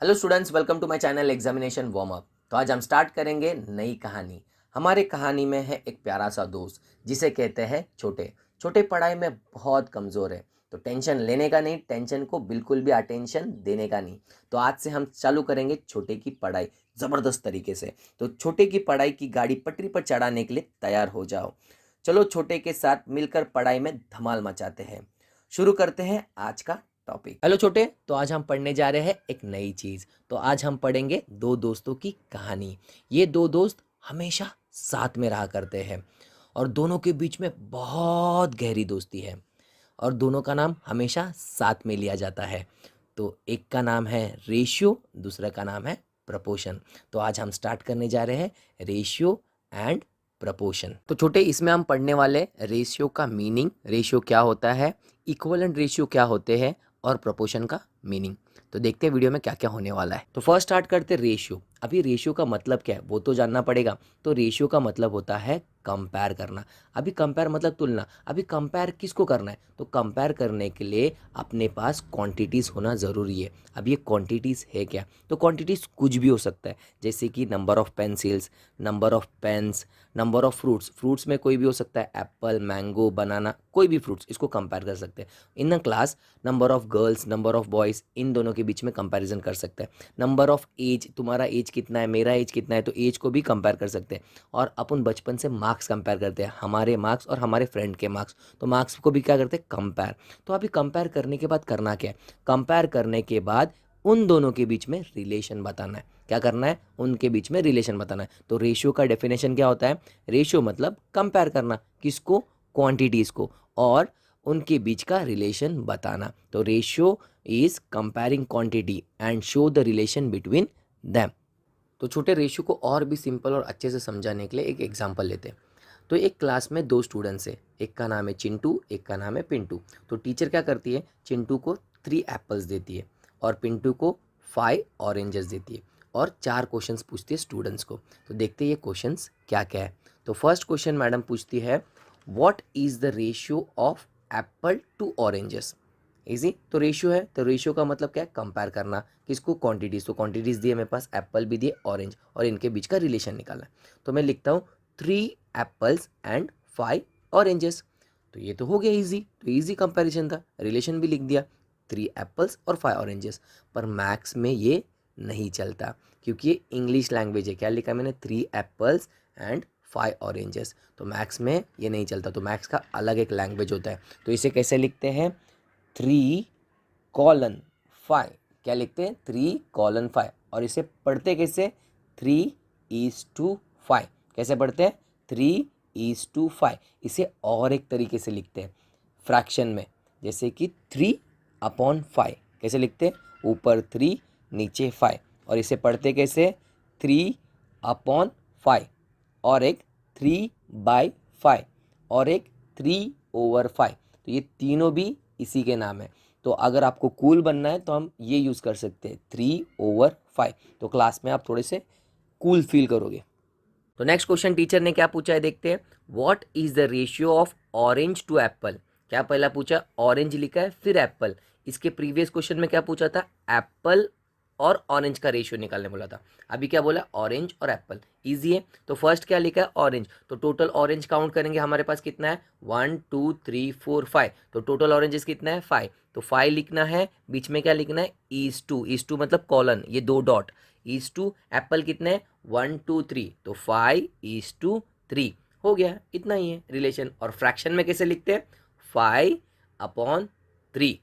Hello students, welcome to my channel examination warm up. तो आज हम स्टार्ट करेंगे नई कहानी। हमारे कहानी में है एक प्यारा सा दोस्त जिसे कहते हैं छोटे। छोटे पढ़ाई में बहुत कमज़ोर है, तो टेंशन लेने का नहीं, टेंशन को बिल्कुल भी अटेंशन देने का नहीं। तो आज से हम चालू करेंगे छोटे की पढ़ाई ज़बरदस्त तरीके से। तो छोटे की पढ़ाई की गाड़ी पटरी पर चढ़ाने के लिए तैयार हो जाओ। चलो छोटे के साथ मिलकर पढ़ाई में धमाल मचाते हैं। शुरू करते हैं आज का टॉपिक। हेलो छोटे, तो आज हम पढ़ने जा रहे हैं एक नई चीज़। तो आज हम पढ़ेंगे दो दोस्तों की कहानी। ये दो दोस्त हमेशा साथ में रहा करते हैं और दोनों के बीच में बहुत गहरी दोस्ती है और दोनों का नाम हमेशा साथ में लिया जाता है। तो एक का नाम है रेशियो, दूसरा का नाम है प्रपोर्शन। तो आज हम स्टार्ट करने जा रहे हैं रेशियो एंड प्रपोर्शन। तो छोटे, इसमें हम पढ़ने वाले रेशियो का मीनिंग, रेशियो क्या होता है, इक्विवेलेंट रेशियो क्या होते हैं और प्रपोर्शन का मीनिंग। तो देखते हैं वीडियो में क्या क्या होने वाला है। तो फर्स्ट स्टार्ट करते रेशियो। अभी रेशियो का मतलब क्या है वो तो जानना पड़ेगा। तो रेशियो का मतलब होता है कंपेयर करना। अभी कंपेयर मतलब तुलना। अभी कंपेयर किसको करना है? तो कंपेयर करने के लिए अपने पास क्वांटिटीज़ होना ज़रूरी है। अब ये क्वांटिटीज़ है क्या? तो क्वांटिटीज़ कुछ भी हो सकता है, जैसे कि number of pencils, number of pens, number of fruits. Fruits में कोई भी हो सकता है, एप्पल, मैंगो, बनाना, कोई भी फ्रूट्स, इसको कंपेयर कर सकते हैं। In the class number of girls, number of boys, इन दोनों के बीच में कंपैरिजन कर सकते हैं। नंबर ऑफ एज, तुम्हारा एज कितना है, मेरा एज कितना है, तो एज को भी कंपेयर कर सकते हैं। और अपन बचपन से मार्क्स कंपेयर करते हैं, हमारे मार्क्स और हमारे फ्रेंड के मार्क्स, तो मार्क्स को भी क्या करते हैं? कंपेयर। तो अभी कंपेयर करने के बाद करना क्या है? कंपेयर करने के बाद उन दोनों के बीच में रिलेशन बताना है। क्या करना है? उनके बीच में रिलेशन बताना है। तो रेशियो का डेफिनेशन क्या होता है? रेशियो मतलब कंपेयर करना, किसको? क्वांटिटीज़ को, और उनके बीच का रिलेशन बताना। तो ratio is comparing quantity and show the relation between them. तो छोटे, रेशियो को और भी सिंपल और अच्छे से समझाने के लिए एक एग्जांपल लेते हैं। तो एक क्लास में दो स्टूडेंट्स है, एक का नाम है चिंटू, एक का नाम है पिंटू। तो टीचर क्या करती है? चिंटू को 3 एप्पल्स देती है और पिंटू को 5 ऑरेंजेस देती है और 4 क्वेश्चंस पूछती है स्टूडेंट्स को। तो देखते हैं ये क्वेश्चंस क्या क्या है। तो फर्स्ट क्वेश्चन मैडम पूछती है, what is the ratio of apple to oranges? Easy. तो रेशियो है, तो रेशियो का मतलब क्या है? कंपेयर करना, किसको? क्वांटिटीज़। तो क्वांटिटीज़ दी है मेरे पास, एप्पल भी दिए, ऑरेंज, और इनके बीच का रिलेशन निकालना है। तो मैं लिखता हूँ 3 एप्पल्स एंड 5 ऑरेंजेस। तो ये तो हो गया इजी, तो इजी कंपैरिजन था, रिलेशन भी लिख दिया, 3 एप्पल्स और 5 ऑरेंजेस। पर मैथ्स में ये नहीं चलता, क्योंकि ये इंग्लिश लैंग्वेज है। क्या लिखा मैंने? 3 एप्पल्स एंड 5 ऑरेंजेस। तो मैथ्स में ये नहीं चलता, तो मैथ्स का अलग एक लैंग्वेज होता है। तो इसे कैसे लिखते हैं? 3:5। क्या लिखते हैं? 3:5। और इसे पढ़ते कैसे? 3:5। कैसे पढ़ते हैं? 3:5। इसे और एक तरीके से लिखते हैं फ्रैक्शन में, जैसे कि 3/5। कैसे लिखते हैं? ऊपर 3, नीचे 5। और इसे पढ़ते कैसे? 3/5, और एक 3/5, और एक 3/5। तो ये तीनों भी इसी के नाम है। तो अगर आपको कूल बनना है तो हम ये यूज़ कर सकते हैं, 3/5। तो क्लास में आप थोड़े से कूल फील करोगे। तो नेक्स्ट क्वेश्चन टीचर ने क्या पूछा है, देखते हैं। What is the ratio of orange to apple? क्या पहला पूछा? ऑरेंज लिखा है, फिर एप्पल। इसके प्रीवियस क्वेश्चन में क्या पूछा था? एप्पल और ऑरेंज का रेशियो निकालने बोला था। अभी क्या बोला? ऑरेंज और एप्पल। इजी है। तो फर्स्ट क्या लिखा है? ऑरेंज। तो टोटल ऑरेंज काउंट करेंगे, हमारे पास कितना है? 1 2 3 4 5। तो टोटल ऑरेंजेस कितना है? 5। तो 5 लिखना है, बीच में क्या लिखना है? इज टू मतलब कॉलन, ये 2 डॉट। इज टू एप्पल कितने हैं? 1 2 3। तो 5:3 हो गया। इतना ही है रिलेशन। और फ्रैक्शन में कैसे लिखते हैं? 5/3।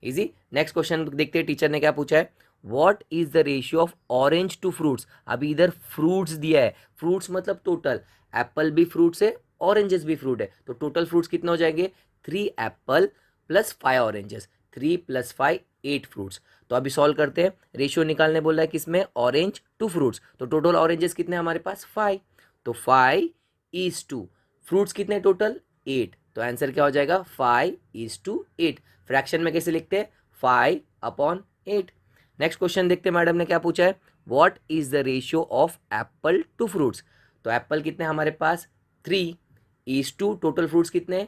इजी। नेक्स्ट क्वेश्चन देखते हैं, टीचर ने क्या पूछा है। What is the ratio of orange to fruits? अभी इधर फ्रूट्स दिया है, फ्रूट्स मतलब टोटल। एप्पल भी फ्रूट्स है, ऑरेंजेस भी फ्रूट है, तो टोटल फ्रूट्स कितने हो जाएंगे? 3 एप्पल प्लस 5 ऑरेंजेस। 3 + 5 8 फ्रूट्स। तो अभी सॉल्व करते हैं। रेशियो निकालने बोल रहा है किसमें? Orange to fruits. तो टोटल ऑरेंजेस कितने हमारे पास? 5। तो 5:2। फ्रूट्स कितने टोटल? 8। तो आंसर क्या हो जाएगा? 5:8। फ्रैक्शन में कैसे लिखते हैं? 5/8। नेक्स्ट क्वेश्चन देखते हैं, मैडम ने क्या पूछा है। What is the ratio of apple to fruits? तो एप्पल कितने हमारे पास? 3:2। टोटल फ्रूट्स कितने?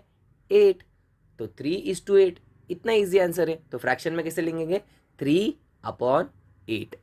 8। तो 3:8। इतना इजी आंसर है। तो फ्रैक्शन में कैसे लिखेंगे? 3/8।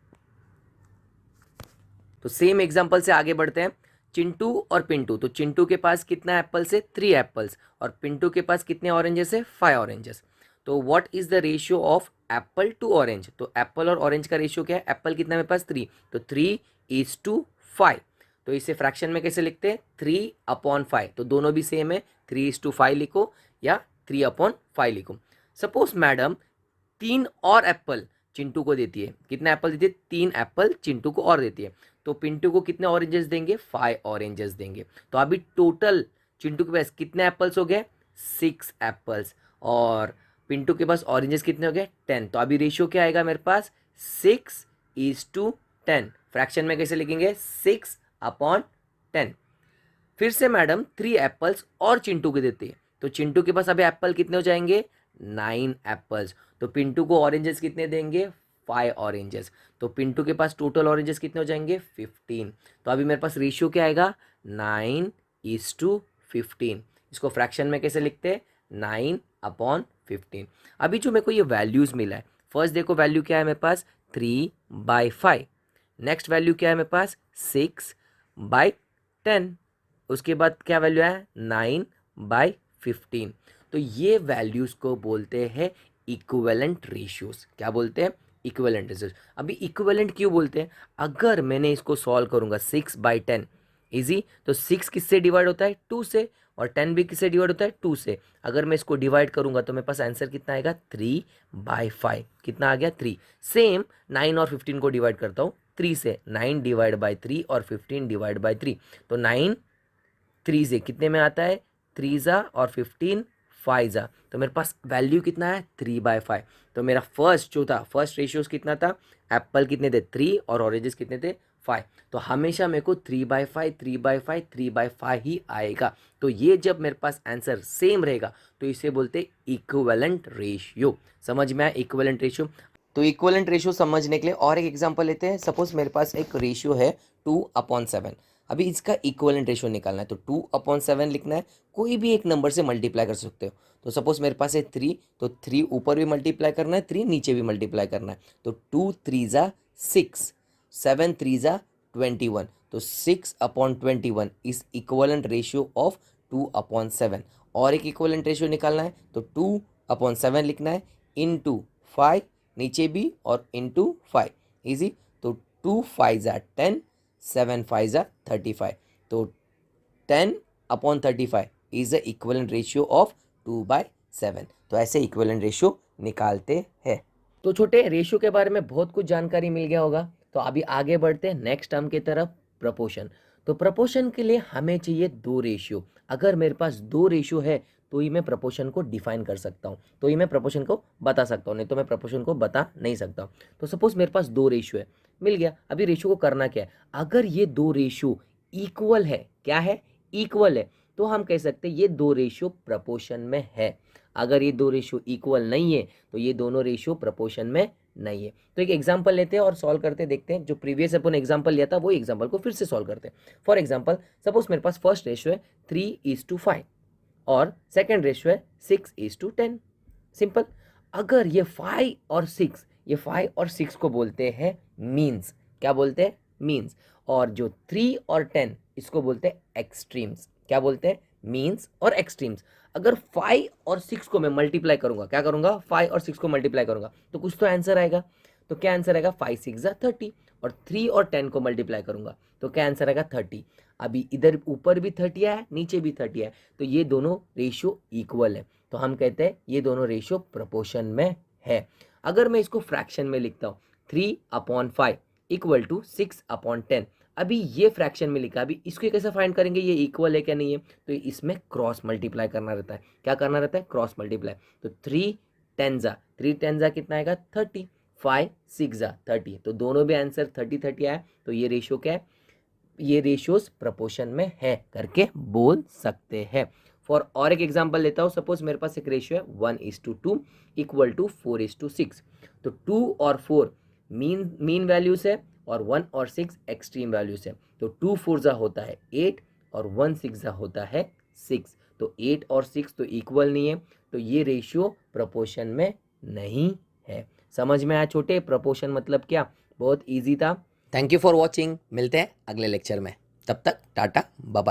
तो सेम एग्जांपल से आगे बढ़ते हैं। चिंटू और पिंटू, तो चिंटू के पास कितना एप्पल्स है, 3 एप्पल्स, और पिंटू के पास कितने ऑरेंजेस है, 5 ऑरेंजेस। तो what is the ratio of apple to orange, तो एप्पल और ऑरेंज का रेशियो क्या है, एप्पल कितना है मेरे पास 3, तो 3:5। तो इसे फ्रैक्शन में कैसे लिखते हैं, 3/5, तो दोनों भी सेम है, 3:5 लिखो या 3/5 लिखो। सपोज मैडम 3 और एप्पल चिंटू को देती है, कितना एप्पल देती है, 3 एप्पल चिंटू को और देती है, तो पिंटू को कितने ऑरेंजेस देंगे, 5 ऑरेंजेस देंगे। तो अभी टोटल चिंटू के पास कितने एप्पल्स हो गए, 6 एप्पल्स, और पिंटू के पास ऑरेंजेस कितने हो गए, 10। तो अभी रेशियो क्या आएगा मेरे पास, 6:10। फ्रैक्शन में कैसे लिखेंगे, 6/10। फिर से मैडम 3 एप्पल्स और चिंटू को देती है, तो चिंटू के पास अभी एप्पल कितने हो जाएंगे, 9 एप्पल्स, तो पिंटू को ऑरेंजेस कितने देंगे, 5 ऑरेंजेस, तो पिंटू के पास टोटल ऑरेंजेस कितने हो जाएंगे, 15। तो अभी मेरे पास रेशियो क्या आएगा, 9:15। इसको फ्रैक्शन में कैसे लिखते हैं, 9/15। अभी जो मेरे को ये वैल्यूज़ मिला है, फर्स्ट देखो वैल्यू क्या है मेरे पास, 3/5, नेक्स्ट वैल्यू क्या है मेरे पास, 6/10, उसके बाद क्या वैल्यू है, 9/15। तो ये वैल्यूज़ को बोलते हैं इक्विवेलेंट रेशियोज। क्या बोलते हैं, इक्विवेलेंट रेशियोज। अभी इक्विवेलेंट क्यों बोलते हैं, अगर मैंने इसको सॉल्व करूंगा 6/10 इजी, तो 6 किससे डिवाइड होता है, 2 से, और 10 भी किससे डिवाइड होता है, 2 से। अगर मैं इसको डिवाइड करूंगा तो मेरे पास आंसर कितना आएगा, 3/5। कितना आ गया, 3। सेम 9 और 15 को डिवाइड करता हूँ 3 से, 9/3 और 15/3, तो 9 3 से कितने में आता है, 3 जा और 15 5 जा, तो मेरे पास वैल्यू कितना है, 3/5। तो मेरा फर्स्ट जो था, फर्स्ट रेशियोज कितना था, एप्पल कितने थे, 3 और ऑरेंजेस कितने थे, 5। तो हमेशा मेरे को 3/5 3/5 3/5 ही आएगा। तो ये जब मेरे पास आंसर सेम रहेगा तो इसे बोलते इक्विवेलेंट रेशियो। समझ में आया इक्विवेलेंट रेशियो। तो इक्विवेलेंट रेशियो समझने के लिए और एक एग्जांपल लेते हैं। सपोज मेरे पास एक रेशियो है 2/7। अभी इसका इक्विवेलेंट रेशियो निकालना है, तो 2/7 लिखना है, कोई भी एक नंबर से मल्टीप्लाई कर सकते हो। तो सपोज मेरे पास है 3, तो 3 ऊपर भी मल्टीप्लाई करना है, 3 नीचे भी मल्टीप्लाई करना है, तो 2 3 जा 6, 7 3 जा 21, तो 6/21 इज इक्विवेलेंट रेशियो ऑफ 2/7। और एक इक्विवेलेंट रेशियो निकालना है, तो 2/7 लिखना है, इंटू 5 नीचे भी और इंटू 5 इजी, तो 2 5 जा 10, 7 5 जा 35, तो 10/35 is the equivalent ratio of 2/7। तो ऐसे इक्विवेलेंट रेशियो निकालते हैं। तो छोटे रेशियो के बारे में बहुत कुछ जानकारी मिल गया होगा। तो अभी आगे बढ़ते हैं नेक्स्ट टर्म की तरफ, प्रपोर्शन। तो प्रपोर्शन के लिए हमें चाहिए 2 रेशियो। अगर मेरे पास 2 रेशियो है तो ही मैं प्रपोर्शन को डिफाइन कर सकता हूँ, तो ही मैं प्रपोर्शन को बता सकता हूँ, नहीं तो मैं प्रपोर्शन को बता नहीं सकता हूँ। तो सपोज मेरे पास 2 रेशियो है, मिल गया। अभी रेशियो को करना क्या है, अगर ये 2 रेशियो इक्वल है, क्या है, इक्वल है, तो हम कह सकते हैं ये 2 रेशियो प्रपोर्शन में है। अगर ये 2 रेशियो इक्वल नहीं है तो ये दोनों रेशियो प्रपोर्शन में नहीं है। तो एक एग्जांपल लेते हैं और सॉल्व करते देखते हैं। जो प्रीवियस अपन एग्जांपल लिया था वो एग्जांपल को फिर से सॉल्व करते हैं। फॉर एग्जांपल सपोज मेरे पास फर्स्ट रेशियो है 3:5 और सेकेंड रेशियो है 6:10। सिंपल। अगर ये 5 और 6, ये 5 और 6 को बोलते हैं मीन्स। क्या बोलते हैं, मीन्स। और जो 3 और 10 इसको बोलते हैं एक्सट्रीम्स। क्या बोलते हैं, मीन्स और एक्सट्रीम्स। अगर 5 और 6 को मैं मल्टीप्लाई करूंगा, क्या करूंगा, 5 और 6 को मल्टीप्लाई करूंगा तो कुछ तो आंसर आएगा। तो क्या आंसर आएगा, 5 6 जा 30, और 3 और 10 को मल्टीप्लाई करूंगा तो क्या आंसर आएगा, 30। अभी इधर ऊपर भी 30 है, नीचे भी 30 है, तो ये दोनों रेशियो इक्वल है, तो हम कहते हैं ये दोनों रेशियो प्रपोर्शन में है। अगर मैं इसको फ्रैक्शन में लिखता हूँ 3/5 इक्वल टू 6/10, अभी ये फ्रैक्शन में लिखा, अभी इसको कैसे फाइंड करेंगे, ये इक्वल है क्या नहीं है, तो इसमें क्रॉस मल्टीप्लाई करना रहता है। क्या करना रहता है, क्रॉस मल्टीप्लाई। तो 3 10 जा कितना आएगा, 30, 5 6 जा 30, तो दोनों भी आंसर 30 30 आया। तो ये रेशियो क्या है, ये रेशियोज प्रपोर्शन में है करके बोल सकते हैं। फॉर और एक एग्जांपल लेता हूँ। सपोज मेरे पास एक रेशियो है 1:2 इक्वल टू 4:6, तो 2 और 4 मीन वैल्यूज है और 1 और 6 एक्सट्रीम वैल्यूज है। तो 2 4 जा होता है 8 और 1 6 जा होता है 6, तो 8 और 6 तो इक्वल नहीं है, तो ये रेशियो प्रपोर्शन में नहीं है। समझ में आया छोटे, प्रपोर्शन मतलब क्या, बहुत ईजी था। Thank you for watching. मिलते हैं अगले लेक्चर में, तब तक टाटा बाय बाय।